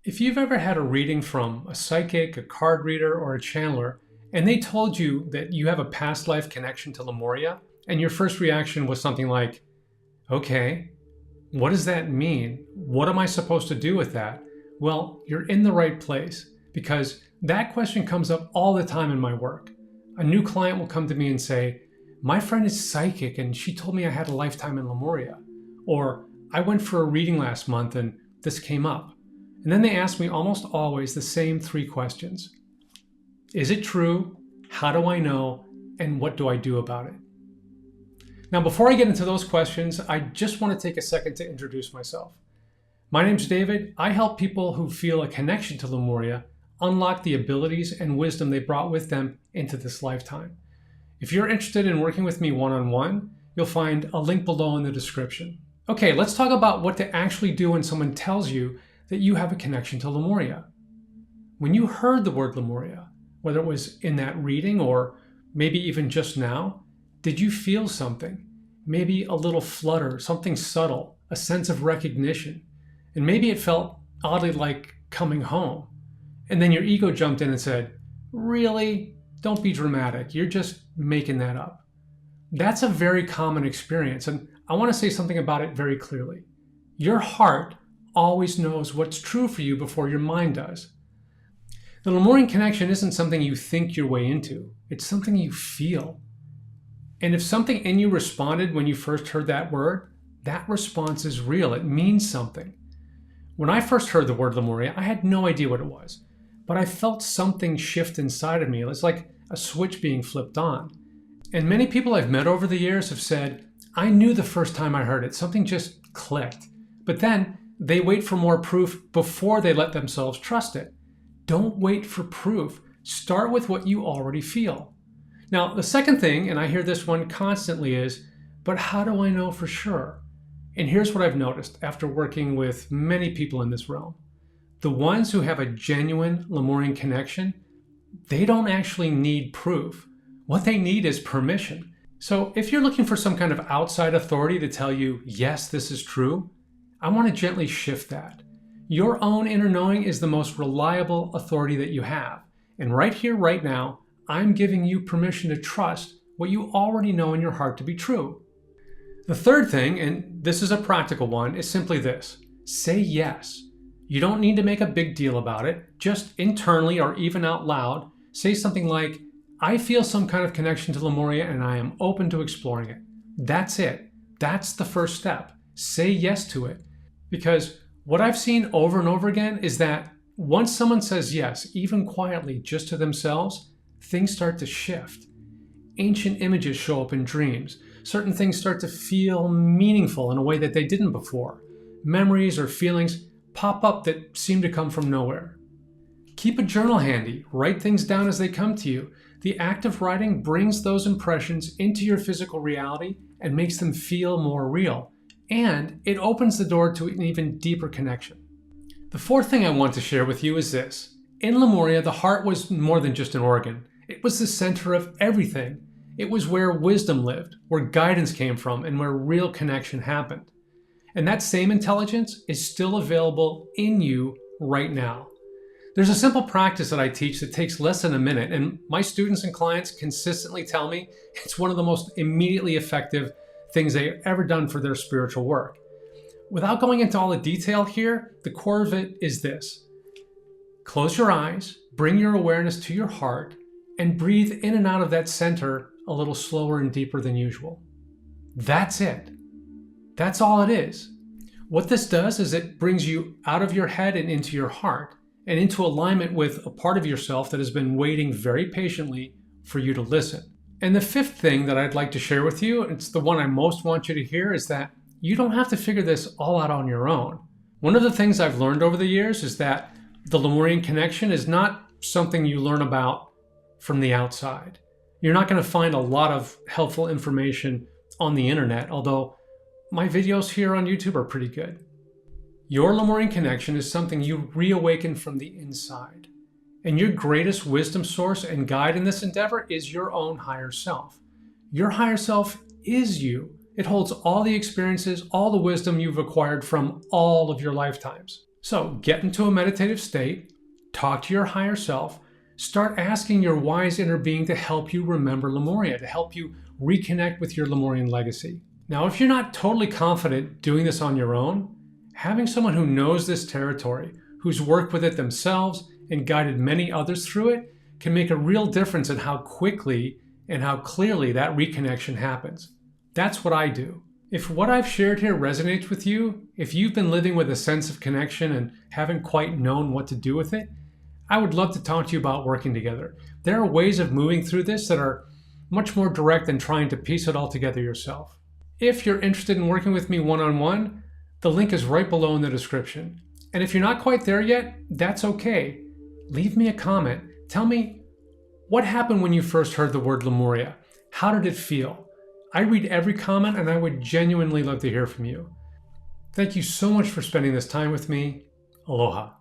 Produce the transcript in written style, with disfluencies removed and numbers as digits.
If you've ever had a reading from a psychic, a card reader, or a channeler, and they told you that you have a past life connection to Lemuria, and your first reaction was something like, okay, what does that mean? What am I supposed to do with that? Well, you're in the right place, because that question comes up all the time in my work. A new client will come to me and say, my friend is psychic and she told me I had a lifetime in Lemuria. Or I went for a reading last month and this came up. And then they ask me almost always the same three questions. Is it true? How do I know? And what do I do about it? Now, before I get into those questions, I just want to take a second to introduce myself. My name's David. I help people who feel a connection to Lemuria unlock the abilities and wisdom they brought with them into this lifetime. If you're interested in working with me one-on-one, you'll find a link below in the description. Okay, let's talk about what to actually do when someone tells you that you have a connection to Lemuria. When you heard the word Lemuria, whether it was in that reading or maybe even just now, did you feel something? Maybe a little flutter, something subtle, a sense of recognition. And maybe it felt oddly like coming home. And then your ego jumped in and said, really? Don't be dramatic. You're just making that up. That's a very common experience. And I want to say something about it very clearly. Your heart always knows what's true for you before your mind does. The Lemurian connection isn't something you think your way into. It's something you feel. And if something in you responded when you first heard that word, that response is real. It means something. When I first heard the word Lemuria, I had no idea what it was, but I felt something shift inside of me. It was like a switch being flipped on. And many people I've met over the years have said, I knew the first time I heard it, something just clicked. But then they wait for more proof before they let themselves trust it. Don't wait for proof. Start with what you already feel. Now, the second thing, and I hear this one constantly, is, but how do I know for sure? And here's what I've noticed after working with many people in this realm. The ones who have a genuine Lemurian connection, they don't actually need proof. What they need is permission. So if you're looking for some kind of outside authority to tell you, yes, this is true, I want to gently shift that. Your own inner knowing is the most reliable authority that you have. And right here, right now, I'm giving you permission to trust what you already know in your heart to be true. The third thing, and this is a practical one, is simply this. Say yes. You don't need to make a big deal about it. Just internally or even out loud, say something like, I feel some kind of connection to Lemuria and I am open to exploring it. That's it. That's the first step. Say yes to it. Because what I've seen over and over again is that once someone says yes, even quietly, just to themselves, things start to shift. Ancient images show up in dreams. Certain things start to feel meaningful in a way that they didn't before. Memories or feelings pop up that seem to come from nowhere. Keep a journal handy. Write things down as they come to you. The act of writing brings those impressions into your physical reality and makes them feel more real. And it opens the door to an even deeper connection. The fourth thing I want to share with you is this. In Lemuria, the heart was more than just an organ. It was the center of everything. It was where wisdom lived, where guidance came from, and where real connection happened. And that same intelligence is still available in you right now. There's a simple practice that I teach that takes less than a minute, and my students and clients consistently tell me it's one of the most immediately effective things they've ever done for their spiritual work. Without going into all the detail here, the core of it is this. Close your eyes, bring your awareness to your heart, and breathe in and out of that center a little slower and deeper than usual. That's it. That's all it is. What this does is it brings you out of your head and into your heart, and into alignment with a part of yourself that has been waiting very patiently for you to listen. And the fifth thing that I'd like to share with you, it's the one I most want you to hear, is that you don't have to figure this all out on your own. One of the things I've learned over the years is that the Lemurian connection is not something you learn about from the outside. You're not going to find a lot of helpful information on the internet, although my videos here on YouTube are pretty good. Your Lemurian connection is something you reawaken from the inside. And your greatest wisdom source and guide in this endeavor is your own higher self. Your higher self is you. It holds all the experiences, all the wisdom you've acquired from all of your lifetimes. So get into a meditative state, talk to your higher self, start asking your wise inner being to help you remember Lemuria, to help you reconnect with your Lemurian legacy. Now, if you're not totally confident doing this on your own, having someone who knows this territory, who's worked with it themselves and guided many others through it, can make a real difference in how quickly and how clearly that reconnection happens. That's what I do. If what I've shared here resonates with you, if you've been living with a sense of connection and haven't quite known what to do with it, I would love to talk to you about working together. There are ways of moving through this that are much more direct than trying to piece it all together yourself. If you're interested in working with me one-on-one, the link is right below in the description. And if you're not quite there yet, that's okay. Leave me a comment. Tell me what happened when you first heard the word Lemuria. How did it feel? I read every comment and I would genuinely love to hear from you. Thank you so much for spending this time with me. Aloha.